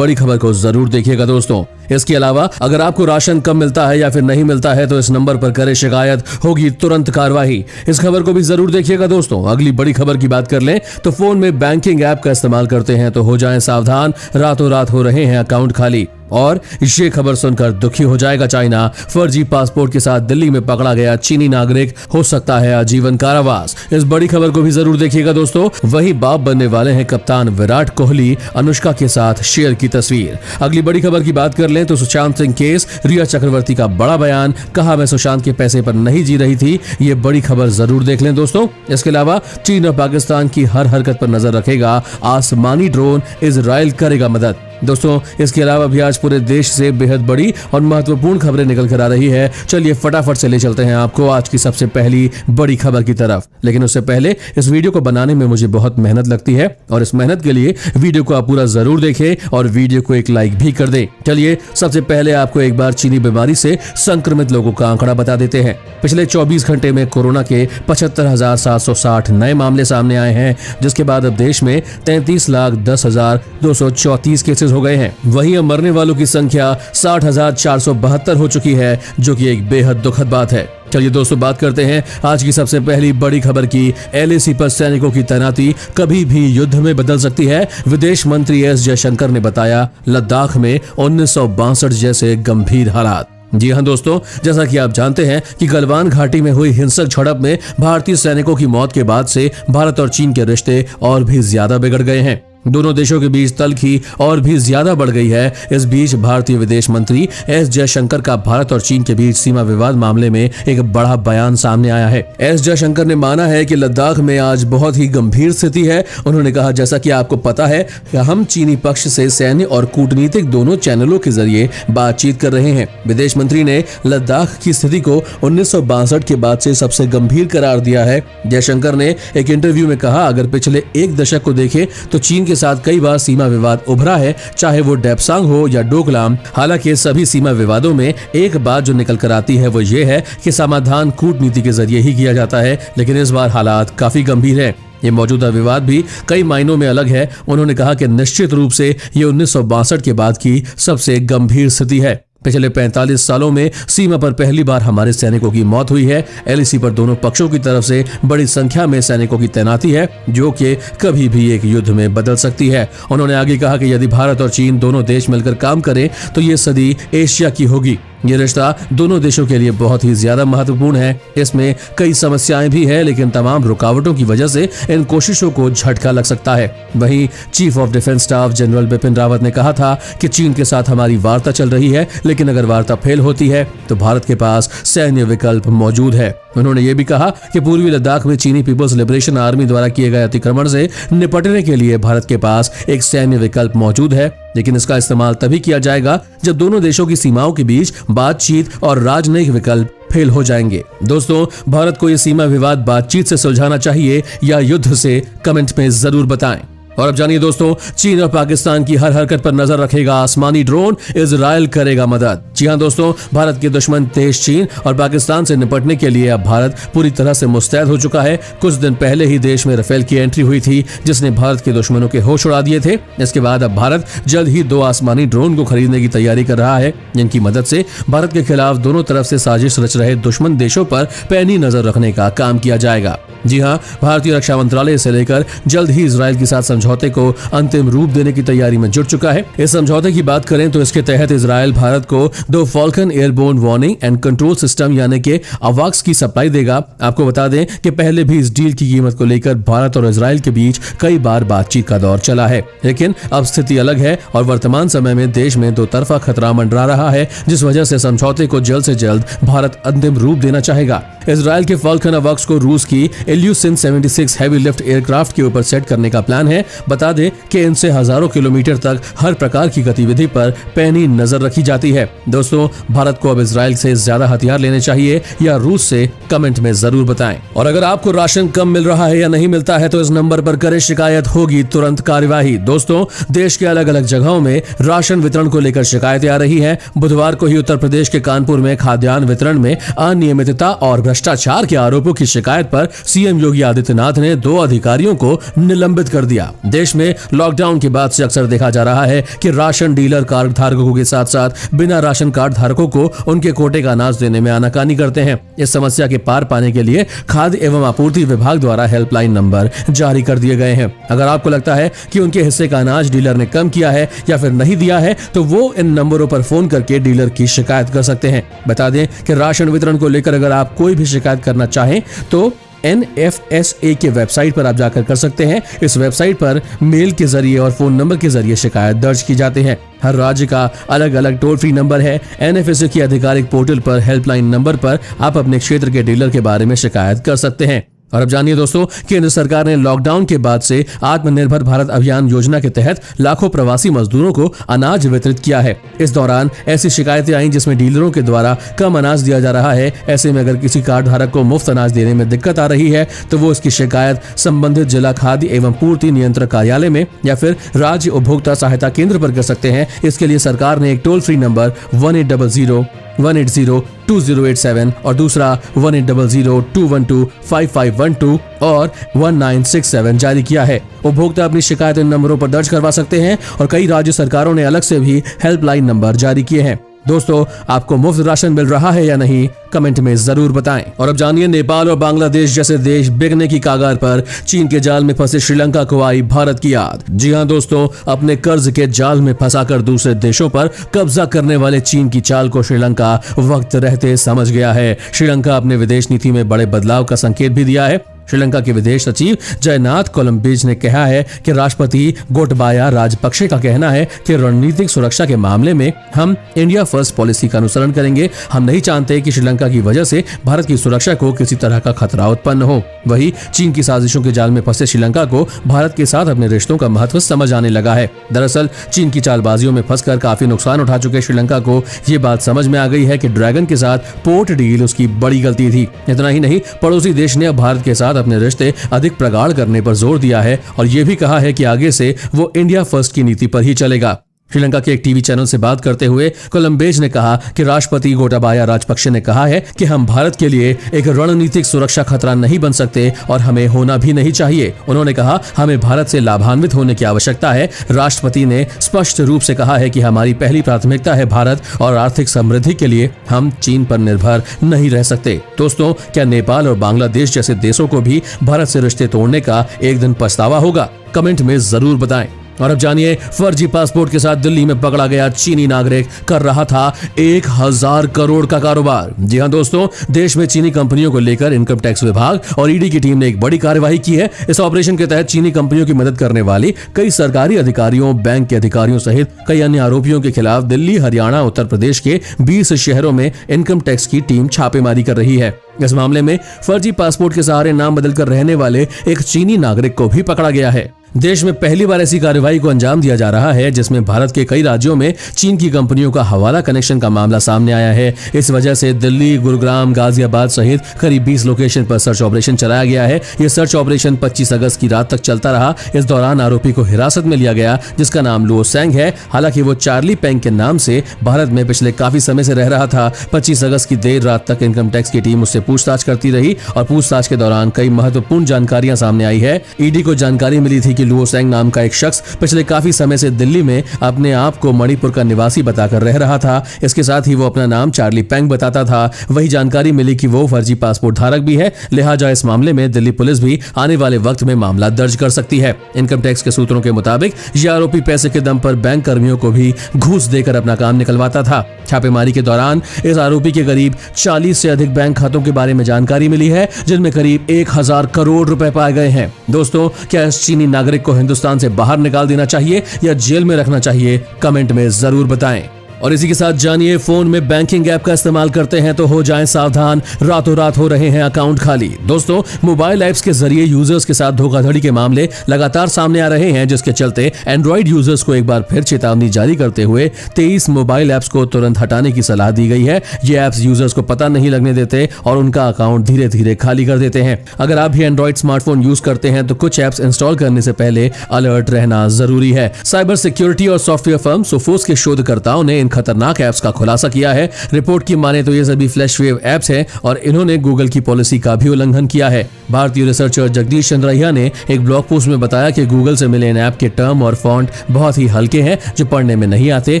बड़ी खबर को जरूर देखिएगा दोस्तों। इसके अलावा अगर आपको राशन कम मिलता है या फिर नहीं मिलता है तो इस नंबर पर करें शिकायत, होगी तुरंत कार्रवाई। इस खबर को भी जरूर देखिएगा दोस्तों। अगली बड़ी खबर की बात कर लें तो फोन में बैंकिंग ऐप का इस्तेमाल करते हैं तो हो जाएं सावधान, रातों रात हो रहे हैं अकाउंट खाली। और ये खबर सुनकर दुखी हो जाएगा चाइना। फर्जी पासपोर्ट के साथ दिल्ली में पकड़ा गया चीनी नागरिक, हो सकता है आजीवन कारावास। इस बड़ी खबर को भी जरूर देखिएगा दोस्तों। वही बाप बनने वाले हैं कप्तान विराट कोहली, अनुष्का के साथ शेयर की तस्वीर। अगली बड़ी खबर की बात कर लें तो सुशांत सिंह केस, रिया चक्रवर्ती का बड़ा बयान, कहा मैं सुशांत के पैसे पर नहीं जी रही थी। ये बड़ी खबर जरूर देख लें दोस्तों। इसके अलावा चीन और पाकिस्तान की हर हरकत पर नजर रखेगा आसमानी ड्रोन, इजराइल करेगा मदद। दोस्तों इसके अलावा भी आज पूरे देश से बेहद बड़ी और महत्वपूर्ण खबरें निकल कर आ रही है। चलिए फटाफट से ले चलते हैं आपको आज की सबसे पहली बड़ी खबर की तरफ। लेकिन उससे पहले इस वीडियो को बनाने में मुझे बहुत मेहनत लगती है और इस मेहनत के लिए वीडियो को आप पूरा जरूर देखें और वीडियो को एक लाइक भी कर दें। चलिए सबसे पहले आपको एक बार चीनी बीमारी से संक्रमित लोगों का आंकड़ा बता देते हैं। पिछले 24 घंटे में कोरोना के 75,760 नए मामले सामने आए हैं, जिसके बाद अब देश में 33,10,234 केसेस हो गए हैं। वहीं अब मरने वालों की संख्या 60,472 हो चुकी है, जो कि एक बेहद दुखद बात है। चलिए दोस्तों बात करते हैं आज की सबसे पहली बड़ी खबर की। LAC पर सैनिकों की तैनाती कभी भी युद्ध में बदल सकती है। विदेश मंत्री एस जयशंकर ने बताया लद्दाख में 1962 जैसे गंभीर हालात। जी हां दोस्तों, जैसा कि आप जानते हैं कि गलवान घाटी में हुई हिंसक झड़प में भारतीय सैनिकों की मौत के बाद से भारत और चीन के रिश्ते और भी ज्यादा बिगड़ गए हैं। दोनों देशों के बीच तलखी और भी ज्यादा बढ़ गई है। इस बीच भारतीय विदेश मंत्री एस जयशंकर का भारत और चीन के बीच सीमा विवाद मामले में एक बड़ा बयान सामने आया है। एस जयशंकर ने माना है कि लद्दाख में आज बहुत ही गंभीर स्थिति है। उन्होंने कहा जैसा कि आपको पता है कि हम चीनी पक्ष से सैन्य और कूटनीतिक दोनों चैनलों के जरिए बातचीत कर रहे हैं। विदेश मंत्री ने लद्दाख की स्थिति को 1962 के बाद से सबसे गंभीर करार दिया है। जयशंकर ने एक इंटरव्यू में कहा अगर पिछले एक दशक को देखें तो चीन के साथ कई बार सीमा विवाद उभरा है, चाहे वो डेप्सांग हो या डोकलाम। हालांकि सभी सीमा विवादों में एक बात जो निकल कर आती है वो ये है कि समाधान कूटनीति के जरिए ही किया जाता है, लेकिन इस बार हालात काफी गंभीर है। ये मौजूदा विवाद भी कई मायनों में अलग है। उन्होंने कहा कि निश्चित रूप से ये 1962 के बाद की सबसे गंभीर स्थिति है। पिछले 45 सालों में सीमा पर पहली बार हमारे सैनिकों की मौत हुई है। LAC पर दोनों पक्षों की तरफ से बड़ी संख्या में सैनिकों की तैनाती है, जो कि कभी भी एक युद्ध में बदल सकती है। उन्होंने आगे कहा कि यदि भारत और चीन दोनों देश मिलकर काम करें तो ये सदी एशिया की होगी। ये रिश्ता दोनों देशों के लिए बहुत ही ज्यादा महत्वपूर्ण है। इसमें कई समस्याएं भी है, लेकिन तमाम रुकावटों की वजह से इन कोशिशों को झटका लग सकता है। वहीं chief of defence staff general Bipin Rawat ने कहा था कि चीन के साथ हमारी वार्ता चल रही है, लेकिन अगर वार्ता फेल होती है तो भारत के पास सैन्य विकल्प मौजूद है। उन्होंने ये भी कहा कि पूर्वी लद्दाख में चीनी पीपल्स लिबरेशन आर्मी द्वारा किए गए अतिक्रमण से निपटने के लिए भारत के पास एक सैन्य विकल्प मौजूद है, लेकिन इसका इस्तेमाल तभी किया जाएगा जब दोनों देशों की सीमाओं के बीच बातचीत और राजनयिक विकल्प फेल हो जाएंगे। दोस्तों भारत को ये सीमा विवाद बातचीत से सुलझाना चाहिए या युद्ध से, कमेंट में जरूर बताएं। और अब जानिए दोस्तों, चीन और पाकिस्तान की हर हरकत पर नजर रखेगा आसमानी ड्रोन, इजराइल करेगा मदद। जी हां दोस्तों, भारत के दुश्मन देश चीन और पाकिस्तान से निपटने के लिए अब भारत पूरी तरह से मुस्तैद हो चुका है। कुछ दिन पहले ही देश में राफेल की एंट्री हुई थी, जिसने भारत के दुश्मनों के होश उड़ा दिए थे। इसके बाद अब भारत जल्द ही 2 आसमानी ड्रोन को खरीदने की तैयारी कर रहा है, जिनकी मदद से भारत के खिलाफ दोनों तरफ से साजिश रच रहे दुश्मन देशों पर पैनी नजर रखने का काम किया जाएगा। जी हां, भारतीय रक्षा मंत्रालय इसे लेकर जल्द ही इजराइल के साथ समझौते को अंतिम रूप देने की तैयारी में जुट चुका है। इस समझौते की बात करें तो इसके तहत इजराइल भारत को 2 Falcon airborne warning and control system यानी कि अवाक्स की सप्लाई देगा। आपको बता दें कि पहले भी इस डील की कीमत को लेकर भारत और इजराइल के बीच कई बार बातचीत का दौर चला है, लेकिन अब स्थिति अलग है और वर्तमान समय में देश में 2 तरफा खतरा मंडरा रहा है, जिस वजह से समझौते को जल्द से जल्द भारत अंतिम रूप देना चाहेगा। इजराइल के फॉल्कन अवाक्स को रूस की इल्यूसिन 76 हैवी लिफ्ट एयरक्राफ्ट के ऊपर सेट करने का प्लान है। बता दें कि इनसे हजारों किलोमीटर तक हर प्रकार की गतिविधि पर पैनी नजर रखी जाती है। दोस्तों भारत को अब इजराइल से ज्यादा हथियार लेने चाहिए या रूस से, कमेंट में जरूर बताएं। और अगर आपको राशन कम मिल रहा है या नहीं मिलता है तो इस नंबर पर करें शिकायत, होगी तुरंत कार्यवाही। दोस्तों देश के अलग अलग जगहों में राशन वितरण को लेकर शिकायतें आ रही है। बुधवार को ही उत्तर प्रदेश के कानपुर में खाद्यान्न वितरण में अनियमितता और भ्रष्टाचार के आरोपों की शिकायत पर सीएम योगी आदित्यनाथ ने 2 अधिकारियों को निलंबित कर दिया। देश में लॉकडाउन के बाद से अक्सर देखा जा रहा है कि राशन डीलर कार्ड धारकों के साथ साथ बिना राशन कार्ड धारकों को उनके कोटे का अनाज देने में आनाकानी करते हैं। इस समस्या के पार पाने के लिए खाद्य एवं आपूर्ति विभाग द्वारा हेल्पलाइन नंबर जारी कर दिए गए हैं। अगर आपको लगता है कि उनके हिस्से का अनाज डीलर ने कम किया है या फिर नहीं दिया है तो वो इन नंबरों पर फोन करके डीलर की शिकायत कर सकते हैं। बता दें कि राशन वितरण को लेकर अगर आप कोई भी शिकायत करना चाहें तो NFSA के वेबसाइट पर आप जाकर कर सकते हैं। इस वेबसाइट पर मेल के जरिए और फोन नंबर के जरिए शिकायत दर्ज की जाती है। हर राज्य का अलग अलग टोल फ्री नंबर है। NFSA की आधिकारिक पोर्टल पर हेल्पलाइन नंबर पर आप अपने क्षेत्र के डीलर के बारे में शिकायत कर सकते हैं। और अब जानिए दोस्तों, केंद्र सरकार ने लॉकडाउन के बाद से आत्मनिर्भर भारत अभियान योजना के तहत लाखों प्रवासी मजदूरों को अनाज वितरित किया है। इस दौरान ऐसी शिकायतें आई जिसमें डीलरों के द्वारा कम अनाज दिया जा रहा है। ऐसे में अगर किसी कार्ड धारक को मुफ्त अनाज देने में दिक्कत आ रही है तो वो इसकी शिकायत संबंधित जिला खाद्य एवं पूर्ति नियंत्रक कार्यालय में या फिर राज्य उपभोक्ता सहायता केंद्र पर कर सकते हैं। इसके लिए सरकार ने एक टोल फ्री नंबर 1800-180-2087 और दूसरा 1800-212-5512 और 1967 जारी किया है। उपभोक्ता अपनी शिकायत इन नंबरों पर दर्ज करवा सकते हैं और कई राज्य सरकारों ने अलग से भी हेल्पलाइन नंबर जारी किए हैं। दोस्तों, आपको मुफ्त राशन मिल रहा है या नहीं, कमेंट में जरूर बताएं। और अब जानिए, नेपाल और बांग्लादेश जैसे देश बिकने की कगार पर चीन के जाल में फंसे श्रीलंका को आई भारत की याद। जी हां दोस्तों, अपने कर्ज के जाल में फंसाकर दूसरे देशों पर कब्जा करने वाले चीन की चाल को श्रीलंका वक्त रहते समझ गया है। श्रीलंका अपने विदेश नीति में बड़े बदलाव का संकेत भी दिया है। श्रीलंका के विदेश सचिव जयनाथ कोलंबेज ने कहा है कि राष्ट्रपति गोटबाया राजपक्षे का कहना है कि रणनीतिक सुरक्षा के मामले में हम इंडिया फर्स्ट पॉलिसी का अनुसरण करेंगे। हम नहीं चाहते कि श्रीलंका की वजह से भारत की सुरक्षा को किसी तरह का खतरा उत्पन्न हो। वहीं चीन की साजिशों के जाल में फंसे श्रीलंका को भारत के साथ अपने रिश्तों का महत्व समझ आने लगा है। दरअसल चीन की चालबाजियों में फंसकर काफी नुकसान उठा चुके श्रीलंका को ये बात समझ में आ गई है कि ड्रैगन के साथ पोर्ट डील उसकी बड़ी गलती थी। इतना ही नहीं, पड़ोसी देश ने अब भारत के साथ अपने रिश्ते अधिक प्रगाढ़ करने पर जोर दिया है और यह भी कहा है कि आगे से वो इंडिया फर्स्ट की नीति पर ही चलेगा। श्रीलंका के एक टीवी चैनल से बात करते हुए कोलंबेज ने कहा कि राष्ट्रपति गोटाबाया राजपक्षे ने कहा है कि हम भारत के लिए एक रणनीतिक सुरक्षा खतरा नहीं बन सकते और हमें होना भी नहीं चाहिए। उन्होंने कहा, हमें भारत से लाभान्वित होने की आवश्यकता है। राष्ट्रपति ने स्पष्ट रूप से कहा है कि हमारी पहली प्राथमिकता है भारत और आर्थिक समृद्धि के लिए हम चीन पर निर्भर नहीं रह सकते। दोस्तों, क्या नेपाल और बांग्लादेश जैसे देशों को भी भारत से रिश्ते तोड़ने का एक दिन पछतावा होगा? कमेंट में जरूर बताएं। और अब जानिए, फर्जी पासपोर्ट के साथ दिल्ली में पकड़ा गया चीनी नागरिक कर रहा था 1000 करोड़ का कारोबार। जी हां दोस्तों, देश में चीनी कंपनियों को लेकर इनकम टैक्स विभाग और ईडी की टीम ने एक बड़ी कार्यवाही की है। इस ऑपरेशन के तहत चीनी कंपनियों की मदद करने वाली कई सरकारी अधिकारियों, बैंक के अधिकारियों सहित कई अन्य आरोपियों के खिलाफ दिल्ली, हरियाणा, उत्तर प्रदेश के 20 शहरों में इनकम टैक्स की टीम छापेमारी कर रही है। इस मामले में फर्जी पासपोर्ट के सहारे नाम बदलकर रहने वाले एक चीनी नागरिक को भी पकड़ा गया है। देश में पहली बार ऐसी कार्रवाई को अंजाम दिया जा रहा है जिसमें भारत के कई राज्यों में चीन की कंपनियों का हवाला कनेक्शन का मामला सामने आया है। इस वजह से दिल्ली, गुरुग्राम, गाजियाबाद सहित करीब 20 लोकेशन पर सर्च ऑपरेशन चलाया गया है। यह सर्च ऑपरेशन 25 अगस्त की रात तक चलता रहा। इस दौरान आरोपी को हिरासत में लिया गया जिसका नाम लुओ सेंग है। हालांकि वो चार्ली पेंग के नाम से भारत में पिछले काफी समय से रह रहा था। 25 अगस्त की देर रात तक इनकम टैक्स की टीम उससे पूछताछ करती रही और पूछताछ के दौरान कई महत्वपूर्ण जानकारियां सामने आई है। ईडी को जानकारी मिली थी कि लुओ सेंग नाम का एक शख्स पिछले काफी समय से दिल्ली में अपने आप को मणिपुर का निवासी बताकर रह रहा था। इसके साथ ही वो अपना नाम चार्ली पेंग बताता था। वही जानकारी मिली कि वो फर्जी पासपोर्ट धारक भी है, लिहाजा इस मामले में दिल्ली पुलिस भी आने वाले वक्त में मामला दर्ज कर सकती है। इनकम टैक्स के सूत्रों के मुताबिक यह आरोपी पैसे के दम पर बैंक कर्मियों को भी घूस देकर अपना काम निकलवाता था। छापेमारी के दौरान इस आरोपी के करीब 40 से अधिक बैंक खातों के बारे में जानकारी मिली है जिनमें करीब 1000 करोड़ रुपए पाए गए हैं। दोस्तों, क्या इस चीनी नागरिक को हिंदुस्तान से बाहर निकाल देना चाहिए या जेल में रखना चाहिए? कमेंट में जरूर बताएं। और इसी के साथ जानिए, फोन में बैंकिंग ऐप का इस्तेमाल करते हैं तो हो जाएं सावधान, रातों रात हो रहे हैं अकाउंट खाली। दोस्तों, मोबाइल ऐप्स के जरिए यूजर्स के साथ धोखाधड़ी के मामले लगातार सामने आ रहे हैं, जिसके चलते एंड्रॉइड यूजर्स को एक बार फिर चेतावनी जारी करते हुए 23 मोबाइल ऐप्स को तुरंत हटाने की सलाह दी गई है। ये ऐप्स यूजर्स को पता नहीं लगने देते और उनका अकाउंट धीरे धीरे खाली कर देते हैं। अगर आप भी एंड्रॉइड स्मार्टफोन यूज करते हैं तो कुछ ऐप्स इंस्टॉल करने से पहले अलर्ट रहना जरूरी है। साइबर सिक्योरिटी और सॉफ्टवेयर फर्म सोफोस के शोधकर्ताओं ने खतरनाक ऐप्स का खुलासा किया है। रिपोर्ट की माने तो ये सभी फ्लैशवेव ऐप्स हैं और इन्होंने गूगल की पॉलिसी का भी उल्लंघन किया है। भारतीय रिसर्चर जगदीश चंद्रहिया ने एक ब्लॉग पोस्ट में बताया कि गूगल से मिले इन ऐप के टर्म और फॉन्ट बहुत ही हल्के हैं जो पढ़ने में नहीं आते।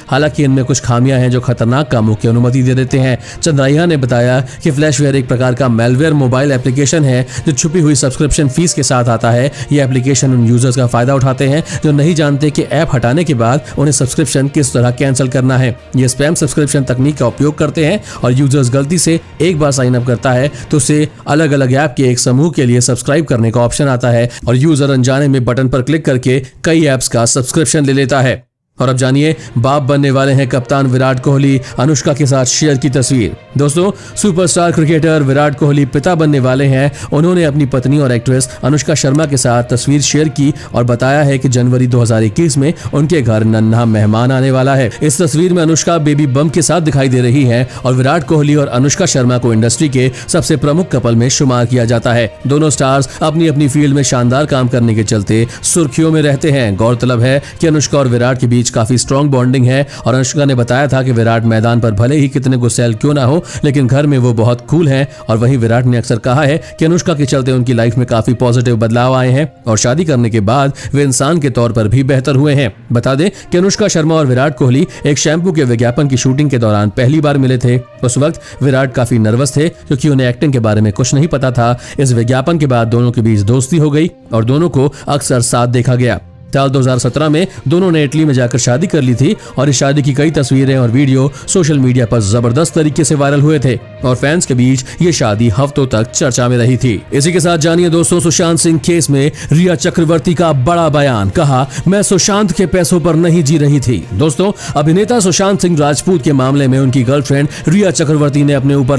हालांकि इनमें कुछ खामियां हैं जो खतरनाक कामों की अनुमति दे देते हैं। चंद्रहिया ने बताया कि फ्लैशवेयर एक प्रकार का मेलवेयर मोबाइल एप्लीकेशन है जो छुपी हुई सब्सक्रिप्शन फीस के साथ आता है। ये एप्लीकेशन उन यूजर्स का फायदा उठाते हैं जो नहीं जानते कि ऐप हटाने के बाद उन्हें सब्सक्रिप्शन किस तरह कैंसिल करना है। ये स्पैम सब्सक्रिप्शन तकनीक का उपयोग करते हैं और यूजर्स गलती से एक बार साइन अप करता है तो उसे अलग अलग ऐप के एक समूह के लिए सब्सक्राइब करने का ऑप्शन आता है और यूजर अनजाने में बटन पर क्लिक करके कई ऐप्स का सब्सक्रिप्शन ले लेता है। और अब जानिए, बाप बनने वाले हैं कप्तान विराट कोहली, अनुष्का के साथ शेयर की तस्वीर। दोस्तों, सुपरस्टार क्रिकेटर विराट कोहली पिता बनने वाले हैं। उन्होंने अपनी पत्नी और एक्ट्रेस अनुष्का शर्मा के साथ तस्वीर शेयर की और बताया है कि जनवरी 2021 में उनके घर नन्हा मेहमान आने वाला है। इस तस्वीर में अनुष्का बेबी बम के साथ दिखाई दे रही है और विराट कोहली और अनुष्का शर्मा को इंडस्ट्री के सबसे प्रमुख कपल में शुमार किया जाता है। दोनों स्टार्स अपनी अपनी फील्ड में शानदार काम करने के चलते सुर्खियों में रहते हैं। गौरतलब है कि अनुष्का और विराट के बीच काफी स्ट्रॉन्ग बॉन्डिंग है और अनुष्का ने बताया था कि विराट मैदान पर भले ही कितने गुस्सैल क्यों ना हो, लेकिन घर में वो बहुत कूल हैं। और वहीं विराट ने अक्सर कहा है कि अनुष्का के चलते उनकी लाइफ में काफी पॉजिटिव बदलाव आए हैं और शादी करने के बाद वे इंसान के तौर पर भी बेहतर हुए हैं। बता दें कि अनुष्का शर्मा और विराट कोहली एक शैम्पू के विज्ञापन की शूटिंग के दौरान पहली बार मिले थे। उस वक्त विराट काफी नर्वस थे क्योंकि उन्हें एक्टिंग के बारे में कुछ नहीं पता था। इस विज्ञापन के बाद दोनों के बीच दोस्ती हो गई और दोनों को अक्सर साथ देखा गया। साल 2017 में दोनों ने इटली में जाकर शादी कर ली थी और इस शादी की कई तस्वीरें और वीडियो सोशल मीडिया पर जबरदस्त तरीके से वायरल हुए थे और फैंस के बीच ये शादी हफ्तों तक चर्चा में रही थी। इसी के साथ जानिए दोस्तों, सुशांत सिंह केस में रिया चक्रवर्ती का बड़ा बयान। कहा, मैं सुशांत के पैसों पर नहीं जी रही थी। दोस्तों, अभिनेता सुशांत सिंह राजपूत के मामले में उनकी गर्लफ्रेंड रिया चक्रवर्ती ने अपने ऊपर